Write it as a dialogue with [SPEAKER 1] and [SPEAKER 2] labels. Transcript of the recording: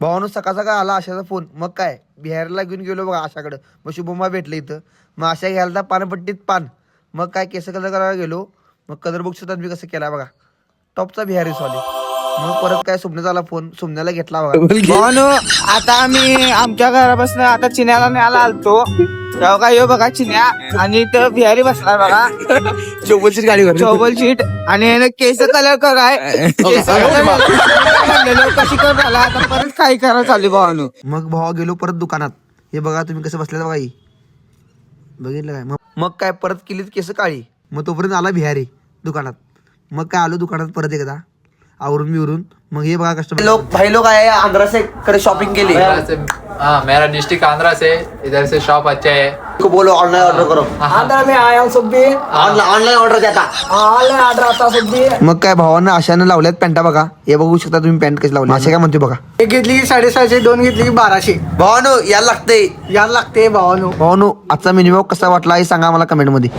[SPEAKER 1] भावानं सकाळ सकाळ आला आशाचा फोन. मग काय बिहारला घेऊन गेलो बघा आशाकडं. मग शुभमा भेटलं इथं. मग आशा घ्यायला पानपट्टीत पान. मग काय केस कलर करायला गेलो. मग कलर बुक सुद्धा मी कसं केला बघा, टॉपचा बिहारी सॉली. मग परत काय सुमण्याचा आला फोन, सुमण्याला घेतला बघा.
[SPEAKER 2] भावानो आता आम्ही आमच्या घरापासून आता चिन्याला न्यायला आलतो. तेव्हा काय यो बघा चिन्या आणि इथं बिहारी बसलाय बघा.
[SPEAKER 1] चौबल सीट गाडीवर,
[SPEAKER 2] चौबल सीट आणि यानं केस कलर कराय कशी कर झाला आता परत काही करा चालू भावानो.
[SPEAKER 1] मग भावा गेलो परत दुकानात. हे बघा तुम्ही कसं बसले बघा, बघितलं काय. मग काय परत केलीत केस काळी. मग तोपर्यंत आला बिहारी दुकानात. मग काय आलो दुकानात परत एकदा आवरून बिवरून. मग हे बघा कस्टमर लोग, भाई लोग आए आंध्रा से करे शॉपिंग के लिए.
[SPEAKER 3] हाँ, मेरा डिस्ट्रिक्ट आंध्रा से, इधर से शॉप अच्छा है.
[SPEAKER 1] को बोलो ऑनलाइन ऑर्डर करो.
[SPEAKER 2] आंध्रा में आया सुब्बी,
[SPEAKER 1] ऑनलाइन ऑर्डर देता.
[SPEAKER 2] ऑनलाइन ऑर्डर आता सुब्बी.
[SPEAKER 1] मग काय भावानं आशानं लावल्यात पॅन्टा बघा. हे बघू शकता तुम्ही पॅन्ट कशी लावली. आशा काय म्हणते बघा.
[SPEAKER 2] एक घेतली की 650, दोन घेतली की 1200
[SPEAKER 1] भावानो यायला लागते.
[SPEAKER 2] यायला लागते भावानो.
[SPEAKER 1] भावानो आजचा मिनिमम कसा वाटला हे सांगा मला कमेंट मध्ये.